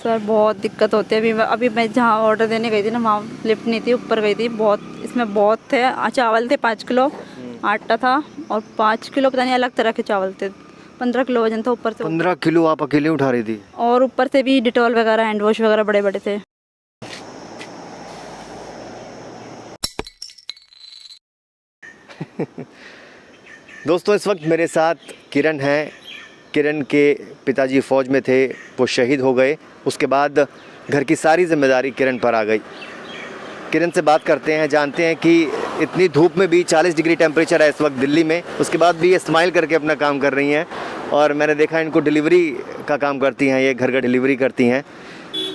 Sir बहुत दिक्कत होती है। अभी मैं जहाँ ऑर्डर देने गई थी ना, वहाँ लिफ्ट नहीं थी, ऊपर गई थी। बहुत इसमें बहुत थे, चावल थे 5 किलो, आटा था और 5 किलो पता नहीं अलग तरह के चावल थे। 15 किलो वजन था ऊपर से। 15 किलो आप अकेले उठा रही थी? और ऊपर से भी डिटॉल वगैरह, हैंड वॉश वगैरह बड़े बड़े थे। दोस्तों, इस वक्त मेरे साथ किरण हैं। किरण के पिताजी फ़ौज में थे, वो शहीद हो गए। उसके बाद घर की सारी जिम्मेदारी किरण पर आ गई। किरण से बात करते हैं, जानते हैं कि इतनी धूप में भी 40 डिग्री टेम्परेचर है इस वक्त दिल्ली में, उसके बाद भी ये स्माइल करके अपना काम कर रही हैं। और मैंने देखा इनको डिलीवरी का काम करती हैं, ये घर का डिलीवरी करती हैं।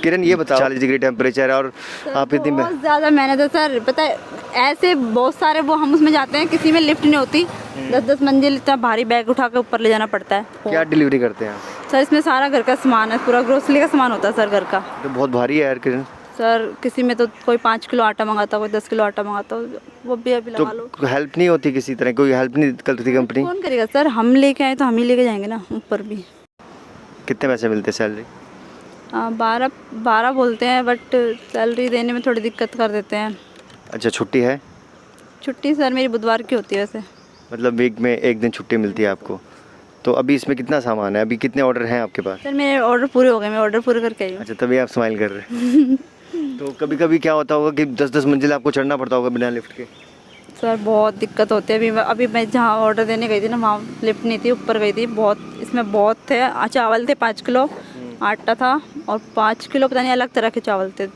किरण, ये बताओ, 40 डिग्री टेम्परेचर है और आप इतनी बहुत ज़्यादा मेहनत है सर। पता है, ऐसे बहुत सारे वो हम उसमें जाते हैं, किसी में लिफ्ट नहीं होती। 10-10 मंजिल इतना भारी बैग उठा के ऊपर ले जाना पड़ता है। क्या डिलीवरी करते हैं आप? सर इसमें सारा घर का सामान है, पूरा ग्रोसरी का सामान होता है सर घर का। तो बहुत भारी है यार किरण। सर किसी में तो कोई 5 किलो आटा मंगाता, कोई 10 किलो आटा मंगाता, वो भी अभी लगा लो। तो हेल्प नहीं होती किसी तरह? कोई हेल्प नहीं करती कंपनी? कौन करेगा सर? हम लेके आए तो हम ही लेके जाएंगे ना ऊपर भी। कितने पैसे मिलते सैलरी? 12 बोलते हैं, बट सैलरी देने में थोड़ी दिक्कत कर देते हैं। अच्छा, छुट्टी है? छुट्टी सर मेरी बुधवार की होती है वैसे। मतलब वीक में एक दिन छुट्टी मिलती है आपको। तो अभी इसमें कितना सामान है? अभी कितने ऑर्डर हैं आपके पास? सर मेरे ऑर्डर पूरे हो गए, मैं ऑर्डर पूरे करके आई हूँ। अच्छा, तभी आप स्माइल कर रहे हैं। तो कभी कभी क्या होता होगा कि 10-10 मंजिल आपको चढ़ना पड़ता होगा बिना लिफ्ट के? सर बहुत दिक्कत होती है। अभी मैं जहाँ ऑर्डर देने गई थी ना, वहाँ लिफ्ट नहीं थी, ऊपर गई थी। बहुत इसमें बहुत थे, चावल थे 5 किलो, आटा था और 5 किलो पता नहीं अलग तरह के चावल थे।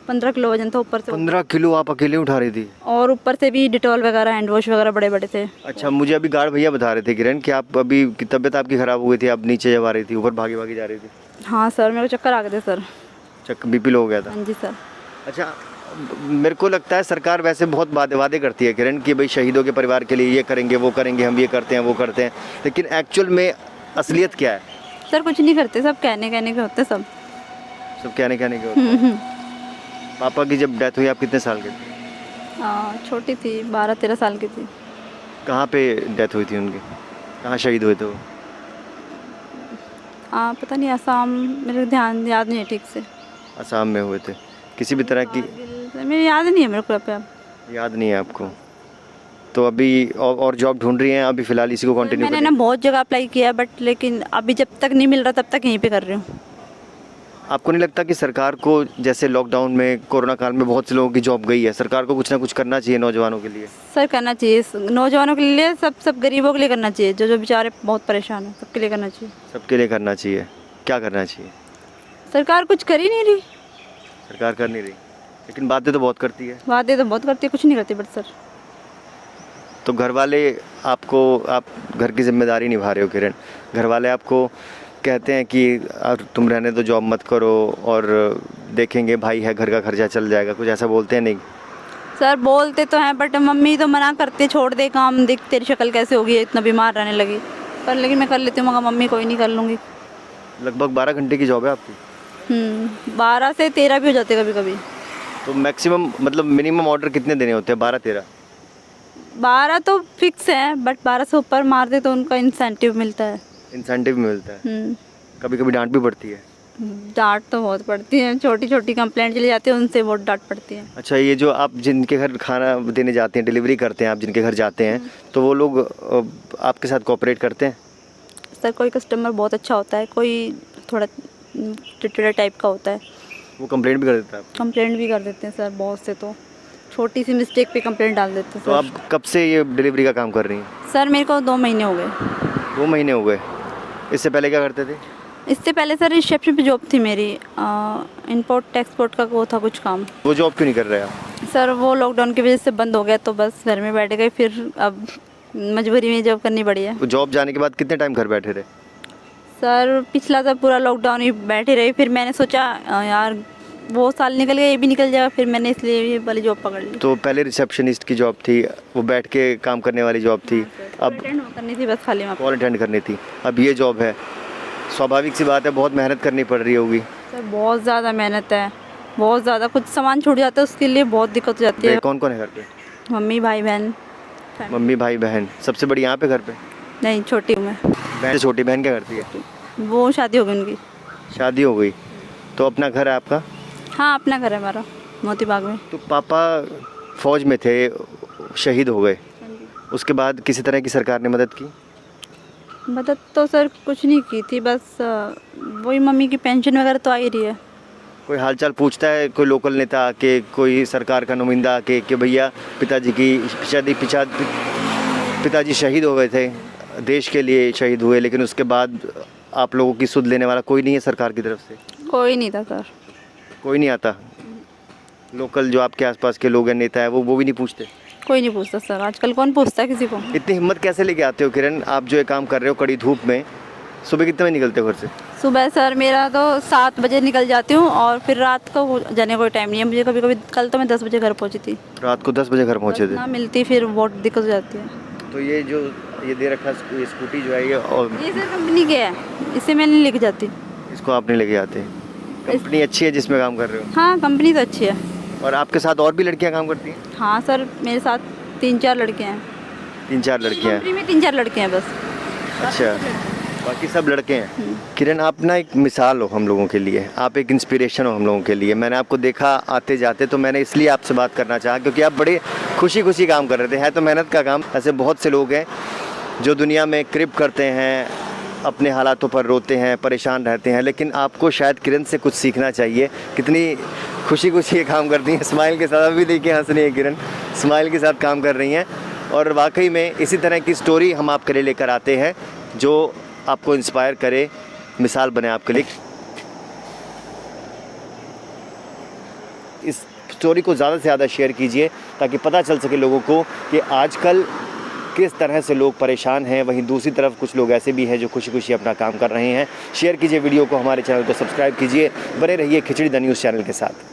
15 किलो वजन था ऊपर से। 15 किलो आप अकेले उठा रही थी? और ऊपर से भी डिटॉल वगैरह, हैंड वॉश वगैरह बड़े बड़े थे। अच्छा, मुझे अभी गार्ड भैया बता रहे थे किरण कि आप अभी की तबीयत आपकी ख़राब हो गई थी, आप नीचे जब आ रही थी, ऊपर भागी भागी जा रही थी। हाँ सर, मेरे को चक्कर आ गए थे सर। BP लो हो गया था? हाँ जी सर। अच्छा, मेरे को लगता है सरकार वैसे बहुत वादे करती है किरण कि भाई शहीदों के परिवार के लिए ये करेंगे, वो करेंगे, हम ये करते हैं, वो करते हैं, लेकिन एक्चुअल में असलियत क्या है? सर कुछ नहीं करते, सब कहने के होते। सब कहने के होते हैं। पापा की जब डेथ हुई आप कितने साल के थे? छोटी थी, 12-13 साल की थी। कहाँ पे डेथ हुई थी उनकी? कहाँ शहीद हुए थे वो? पता नहीं, असम, मेरे ध्यान याद नहीं है ठीक से। असम में हुए थे? किसी भी तरह की मेरी याद नहीं है, मेरे को अब याद नहीं है आपको? तो अभी और जॉब ढूंढ रही हैं अभी फ़िलहाल इसी को कंटिन्यू? मैंने ना बहुत जगह अप्लाई किया है, बट लेकिन अभी जब तक नहीं मिल रहा तब तक यहीं पे कर रही हूँ। आपको नहीं लगता कि सरकार को, जैसे लॉकडाउन में, कोरोना काल में बहुत से लोगों की जॉब गई है, सरकार को कुछ ना कुछ करना चाहिए नौजवानों के लिए? सर करना चाहिए, नौजवानों के लिए, सब गरीबों के लिए करना चाहिए, जो बेचारे बहुत परेशान हैं, सबके लिए करना चाहिए। सबके लिए करना चाहिए। क्या करना चाहिए? सरकार कुछ कर ही नहीं रही। सरकार कर नहीं रही, लेकिन बातें तो बहुत करती है। वादे तो बहुत करती है, कुछ नहीं करती। बट सर तो घर वाले आपको, आप घर की जिम्मेदारी निभा रहे हो किरण, घर वाले आपको कहते हैं कि तुम रहने दो, जॉब मत करो और देखेंगे, भाई है, घर का खर्चा चल जाएगा, कुछ ऐसा बोलते हैं नहीं? सर बोलते तो हैं, बट मम्मी तो मना करती है, छोड़ दे काम, देख तेरी शक्ल कैसे होगी, इतना बीमार रहने लगी। पर लेकिन मैं कर लेती हूँ, मगर मम्मी कोई नहीं, कर लूँगी। लगभग 12 घंटे की जॉब है आपकी? 12 से 13 भी हो जाते कभी कभी। तो मैक्सिमम, मतलब मिनिमम ऑर्डर कितने देने होते हैं? 12-13? 12 तो फिक्स है, बट 12 से ऊपर मार दे तो उनका इंसेंटिव मिलता है। इंसेंटिव मिलता है? कभी कभी डांट भी पड़ती है? डांट तो बहुत पड़ती है, छोटी छोटी कंप्लेंट चली जाती है, उनसे बहुत डांट पड़ती है। अच्छा, ये जो आप जिनके घर खाना देने जाते हैं, डिलीवरी करते हैं, आप जिनके घर जाते हैं, तो वो लोग आपके साथ कोऑपरेट करते हैं? सर कोई कस्टमर बहुत अच्छा होता है, कोई थोड़ा टिटड़ा टाइप का होता है। वो कंप्लेंट भी कर देता है? कंप्लेंट भी कर देते हैं सर, बहुत से तो छोटी सी मिस्टेक पे कंप्लेंट डाल देते हैं। तो आप कब से ये डिलीवरी का काम कर रही हैं? सर मेरे को 2 महीने हो गए। 2 महीने हो गए? इससे पहले क्या करते थे? इससे पहले सर रिसेप्शन पे जॉब थी मेरी, इंपोर्ट एक्सपोर्ट का वो था कुछ काम। वो जॉब क्यों नहीं कर रहे आप? सर वो लॉकडाउन की वजह से बंद हो गया, तो बस घर में बैठ गए, फिर अब मजबूरी में जॉब करनी पड़ी है। वो जॉब जाने के बाद कितने टाइम घर बैठे रहे? सर पिछला तो पूरा लॉकडाउन ही बैठे रही, फिर मैंने सोचा यार वो साल निकल गया, ये भी निकल जाएगा, फिर मैंने इसलिए ये वाली जॉब पकड़ ली। तो पहले रिसेप्शनिस्ट की जॉब थी, वो बैठ के काम करने वाली जॉब थी। अब करनी थी बस खाली, कॉल अटेंड करनी थी। अब ये जॉब है, स्वाभाविक सी बात है, बहुत मेहनत करनी पड़ रही होगी। सर बहुत ज़्यादा मेहनत है, बहुत ज़्यादा। कुछ सामान छूट जाता है, उसके लिए बहुत दिक्कत हो जाती है। कौन कौन है घर पे? मम्मी भाई बहन। मम्मी भाई बहन। सबसे बड़ी यहाँ पे घर पे? नहीं, छोटी हूँ मैं। बहन से छोटी बहन क्या करती है? वो शादी हो गई उनकी। शादी हो गई? तो अपना घर है आपका? हाँ अपना घर है हमारा मोती बाग में। तो पापा फौज में थे, शहीद हो गए, उसके बाद किसी तरह की सरकार ने मदद की? मदद तो सर कुछ नहीं की थी, बस वही मम्मी की पेंशन वगैरह तो आ ही रही है। कोई हालचाल पूछता है कोई लोकल नेता आके, कोई सरकार का नुमाइंदा आके कि भैया पिताजी शहीद हो गए थे, देश के लिए शहीद हुए, लेकिन उसके बाद आप लोगों की सुध लेने वाला कोई नहीं है सरकार की तरफ से? कोई नहीं था सर। कोई नहीं आता? लोकल जो आपके आसपास के लोग हैं, नेता है, वो भी नहीं पूछते? कोई नहीं पूछता सर, आजकल कौन पूछता है किसी को। इतनी हिम्मत कैसे लेके आते हो किरण, आप जो ये काम कर रहे हो कड़ी धूप में? सुबह कितने बजे निकलते हो घर से? सुबह सर मेरा तो 7 बजे निकल जाती हूँ और फिर रात को जाने कोई टाइम नहीं है मुझे। कभी कभी कल तो मैं 10 बजे घर पहुँची थी। रात को 10 बजे घर पहुँचे थे? ना मिलती फिर बहुत दिक्कत हो जाती है। तो ये जो ये दे रखा ये स्कूटी जो है ये सर कंपनी के है, इसे मैं नहीं लेके जाती। इसको आप नहीं लेके आते? कंपनी अच्छी है जिसमें काम कर रहे हो? हाँ कंपनी तो अच्छी है। और आपके साथ और भी लड़कियां काम करती हैं? हाँ सर मेरे साथ 3-4 लड़के हैं। 3-4 लड़कियां हैं? कंपनी में 3-4 लड़के हैं बस। अच्छा, बाकी सब लड़के हैं। किरण आप ना एक मिसाल हो हम लोगों के लिए, आप एक इंस्पिरेशन हो हम लोगों के लिए। मैंने आपको देखा आते जाते, तो मैंने इसलिए आपसे बात करना चाहा क्योंकि आप बड़े खुशी खुशी काम कर रहे थे। है तो मेहनत का काम। ऐसे बहुत से लोग हैं जो दुनिया में क्रिप करते हैं, अपने हालातों पर रोते हैं, परेशान रहते हैं, लेकिन आपको शायद किरण से कुछ सीखना चाहिए। कितनी खुशी खुशी ये काम करती हैं, स्माइल के साथ। अभी देखिए हंस रही है किरण, स्माइल के साथ काम कर रही हैं। और वाकई में इसी तरह की स्टोरी हम आपके लिए लेकर आते हैं जो आपको इंस्पायर करे, मिसाल बने आपके लिए। इस स्टोरी को ज़्यादा से ज़्यादा शेयर कीजिए ताकि पता चल सके लोगों को कि आजकल किस तरह से लोग परेशान हैं, वहीं दूसरी तरफ कुछ लोग ऐसे भी हैं जो खुशी खुशी अपना काम कर रहे हैं। शेयर कीजिए वीडियो को, हमारे चैनल को सब्सक्राइब कीजिए। बने रहिए खिचड़ी द न्यूज़ चैनल के साथ।